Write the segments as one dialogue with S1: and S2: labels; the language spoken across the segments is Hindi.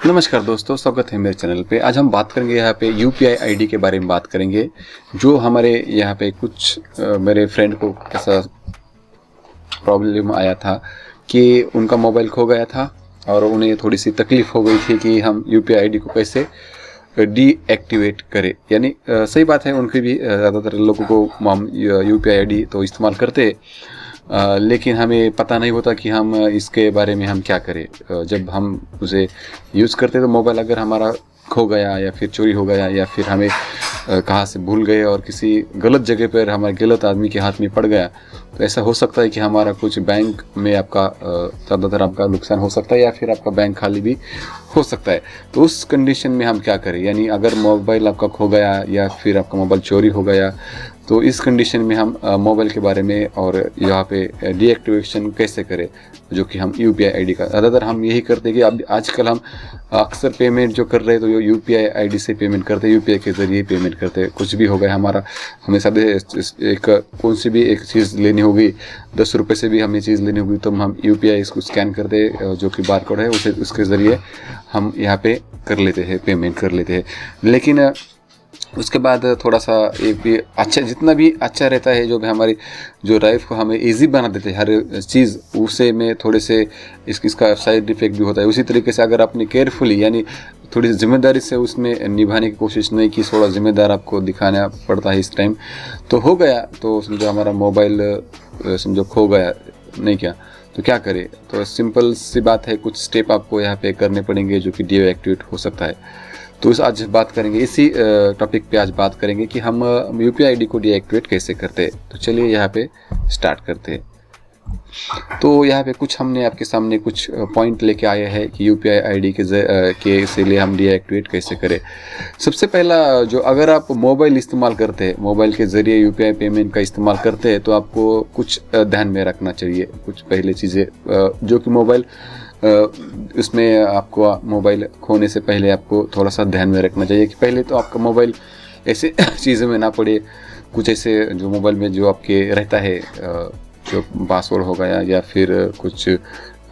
S1: नमस्कार दोस्तों, स्वागत है मेरे चैनल पे। आज हम बात करेंगे यहाँ पे यूपीआई आईडी के बारे में बात करेंगे। जो हमारे यहाँ पे कुछ मेरे फ्रेंड को ऐसा प्रॉब्लम आया था कि उनका मोबाइल खो गया था और उन्हें थोड़ी सी तकलीफ़ हो गई थी कि हम यूपीआई आईडी को कैसे डीएक्टिवेट करें। यानी सही बात है, उनकी भी ज़्यादातर लोगों को हम यूपीआई आईडी तो इस्तेमाल करते लेकिन हमें पता नहीं होता कि हम इसके बारे में हम क्या करें। जब हम उसे यूज़ करते तो मोबाइल अगर हमारा खो गया या फिर चोरी हो गया या फिर हमें कहाँ से भूल गए और किसी गलत जगह पर हमारे गलत आदमी के हाथ में पड़ गया, तो ऐसा हो सकता है कि हमारा कुछ बैंक में आपका ज़्यादातर आपका नुकसान हो सकता है या फिर आपका बैंक खाली भी हो सकता है। तो उस कंडीशन में हम क्या करें, यानी अगर मोबाइल आपका खो गया या फिर आपका मोबाइल चोरी हो गया, तो इस कंडीशन में हम मोबाइल के बारे में और यहाँ पे डीएक्टिवेशन कैसे करें, जो कि हम यूपीआई आईडी का ज़्यादातर हम यही करते हैं कि अब आजकल हम अक्सर पेमेंट जो कर रहे हैं तो यूपीआई आईडी से पेमेंट करते हैं, यूपीआई के ज़रिए पेमेंट करते हैं। कुछ भी हो गया हमारा, हमें सब एक कौन सी भी एक चीज़ लेनी होगी, 10 रुपये से भी हमें चीज़ लेनी होगी तो हम यूपीआई इसको स्कैन करते हैं, जो कि बारकोड है उसे उसके ज़रिए हम यहाँ पे कर लेते हैं, पेमेंट कर लेते हैं। लेकिन उसके बाद थोड़ा सा एक भी अच्छा, जितना भी अच्छा रहता है, जो भी हमारी जो लाइफ को हमें इजी बना देते हैं हर चीज़, उसे में थोड़े से इसका साइड इफ़ेक्ट भी होता है। उसी तरीके से अगर आपने केयरफुली यानी थोड़ी ज़िम्मेदारी से उसमें निभाने की कोशिश नहीं की, थोड़ा ज़िम्मेदार आपको दिखाना पड़ता है इस टाइम, तो हो गया तो समझो हमारा मोबाइल समझो खो गया, नहीं क्या तो क्या करें। तो सिंपल सी बात है, कुछ स्टेप आपको यहाँ पे करने पड़ेंगे जो कि डीएक्टिवेट हो सकता है। तो आज बात करेंगे इसी टॉपिक पे, आज बात करेंगे कि हम यूपीआई आईडी को डीएक्टिवेट कैसे करते हैं। तो चलिए यहाँ पे स्टार्ट करते हैं। तो यहाँ पे कुछ हमने आपके सामने कुछ पॉइंट लेके आए हैं कि यूपीआई आईडी के लिए हम डीएक्टिवेट कैसे करें। सबसे पहला, जो अगर आप मोबाइल इस्तेमाल करते हैं, मोबाइल के ज़रिए यूपीआई पेमेंट का इस्तेमाल करते हैं, तो आपको कुछ ध्यान में रखना चाहिए। कुछ पहले चीज़ें जो कि मोबाइल उसमें आपको मोबाइल खोने से पहले आपको थोड़ा सा ध्यान में रखना चाहिए कि पहले तो आपका मोबाइल ऐसे चीज़ों में ना पड़े, कुछ ऐसे जो मोबाइल में जो आपके रहता है जो पासवर्ड हो गया या फिर कुछ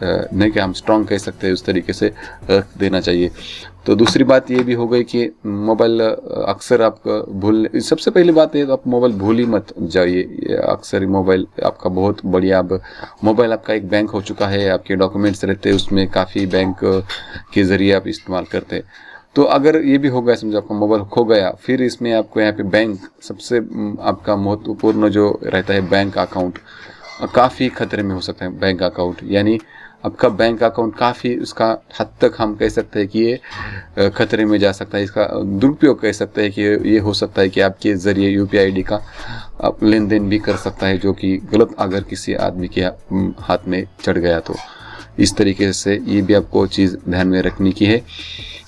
S1: नहीं कि हम स्ट्रॉन्ग कह सकते हैं, उस तरीके से रख देना चाहिए। तो दूसरी बात ये भी हो गई कि मोबाइल अक्सर आपका सबसे पहली बात है तो आप मोबाइल भूल ही मत जाइए। अक्सर मोबाइल आपका बहुत बढ़िया, अब मोबाइल आपका एक बैंक हो चुका है, आपके डॉक्यूमेंट्स रहते हैं उसमें, काफ़ी बैंक के ज़रिए आप इस्तेमाल करते हैं। तो अगर ये भी हो गया, समझो आपका मोबाइल खो गया, फिर इसमें आपको यहाँ पे बैंक सबसे आपका महत्वपूर्ण जो रहता है, बैंक अकाउंट काफ़ी खतरे में हो सकता है। बैंक अकाउंट यानी आपका बैंक अकाउंट काफ़ी, उसका हद तक हम कह सकते हैं कि ये खतरे में जा सकता है। इसका दुरुपयोग कह सकते हैं कि ये हो सकता है कि आपके ज़रिए यूपीआई आईडी का आप लेन देन भी कर सकता है, जो कि गलत अगर किसी आदमी के हाथ में चढ़ गया। तो इस तरीके से ये भी आपको चीज़ ध्यान में रखने की है।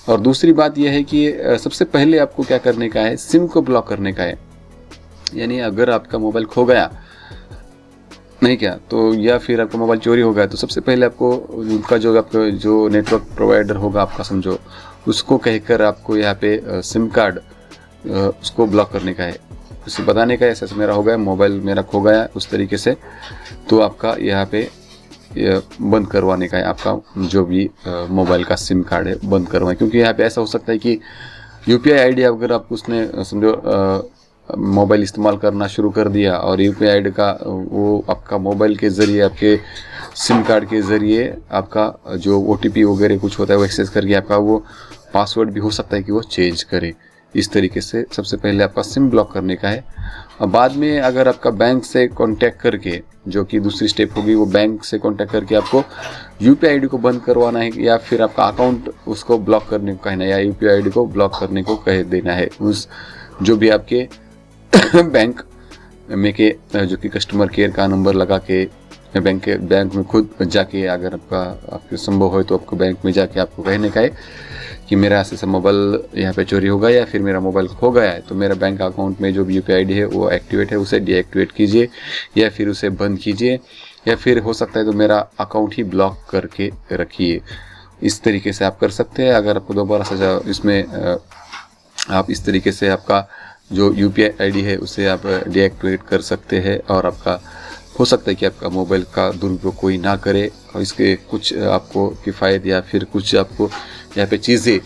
S1: और दूसरी बात यह है कि सबसे पहले आपको क्या करने का है, सिम को ब्लॉक करने का है। यानी अगर आपका मोबाइल खो गया, नहीं क्या तो, या फिर आपका मोबाइल चोरी हो गया, तो सबसे पहले आपको उनका जो आपका जो नेटवर्क प्रोवाइडर होगा आपका, समझो उसको कहकर आपको यहाँ पे सिम कार्ड उसको ब्लॉक करने का है, उसे बताने का है ऐसा मेरा हो गया, मोबाइल मेरा खो गया, उस तरीके से। तो आपका यहाँ पे बंद करवाने का है, आपका जो भी मोबाइल का सिम कार्ड है बंद करवाएं। क्योंकि यहाँ पे ऐसा हो सकता है कि यूपीआई आईडी अगर आप उसने समझो मोबाइल इस्तेमाल करना शुरू कर दिया और यूपीआई आईडी का वो आपका मोबाइल के ज़रिए, आपके सिम कार्ड के ज़रिए आपका जो ओटीपी वगैरह कुछ होता है वो एक्सेस करके आपका वो पासवर्ड भी हो सकता है कि वो चेंज करे। इस तरीके से सबसे पहले आपका सिम ब्लॉक करने का है। और बाद में अगर आपका बैंक से कांटेक्ट करके, जो कि दूसरी स्टेप होगी, वो बैंक से कांटेक्ट करके आपको यूपीआई आईडी को बंद करवाना है या फिर आपका अकाउंट उसको ब्लॉक करने को कहना है या यूपीआई आईडी को ब्लॉक करने को कह देना है उस जो भी आपके बैंक में के जो कि कस्टमर केयर का नंबर लगा के बैंक में खुद जाके, अगर आपके संभव हो तो आपको बैंक में जाके आपको कहने का है कि मेरा ऐसे मोबाइल यहाँ पे चोरी हो गया या फिर मेरा मोबाइल खो गया है, तो मेरा बैंक अकाउंट में जो भी यूपीआई आईडी है वो एक्टिवेट है, उसे डीएक्टिवेट कीजिए या फिर उसे बंद कीजिए, या फिर हो सकता है तो मेरा अकाउंट ही ब्लॉक करके रखिए। इस तरीके से आप कर सकते हैं। अगर आपको दोबारा से इसमें आप इस तरीके से आपका जो यूपीआई आईडी है उसे आप डीएक्टिवेट कर सकते हैं और आपका हो सकता है कि आपका मोबाइल का दुरुपयोग कोई ना करे और इसके कुछ आपको किफ़ायत या फिर कुछ आपको यहाँ पे चीज़ें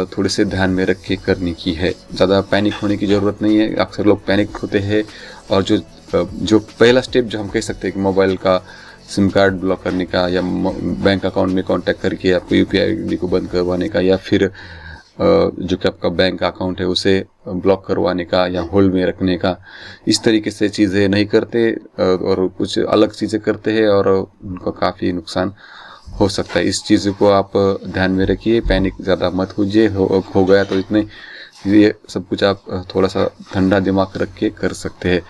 S1: थोड़े से ध्यान में रख के करने की है। ज़्यादा पैनिक होने की ज़रूरत नहीं है। अक्सर लोग पैनिक होते हैं और जो पहला स्टेप जो हम कह सकते हैं कि मोबाइल का सिम कार्ड ब्लॉक करने का या बैंक अकाउंट में कांटेक्ट करके आपको यूपीआई आईडी को बंद करवाने का, या फिर जो कि आपका बैंक अकाउंट है उसे ब्लॉक करवाने का या होल्ड में रखने का, इस तरीके से चीज़ें नहीं करते और कुछ अलग चीज़ें करते हैं और उनको काफ़ी नुकसान हो सकता है। इस चीज़ को आप ध्यान में रखिए, पैनिक ज़्यादा मत होइए। हो गया तो इतने ये सब कुछ आप थोड़ा सा ठंडा दिमाग रख के कर सकते हैं।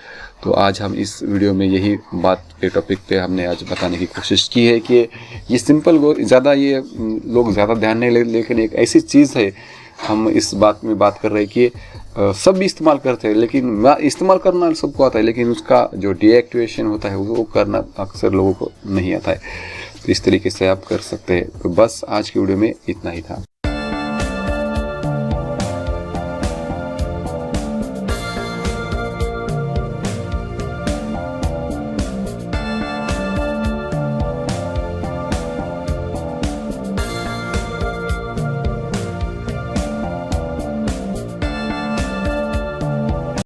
S1: तो आज हम इस वीडियो में यही बात के टॉपिक पे हमने आज बताने की कोशिश की है कि ये सिंपल ज़्यादा ये लोग ज़्यादा ध्यान नहीं लेकिन एक ऐसी चीज़ है, हम इस बात में बात कर रहे हैं कि सब भी इस्तेमाल करते हैं, लेकिन इस्तेमाल करना सबको आता है, लेकिन उसका जो डीएक्टिवेशन होता है वो करना अक्सर लोगों को नहीं आता है। तो इस तरीके से आप कर सकते हैं। तो बस आज की वीडियो में इतना ही था।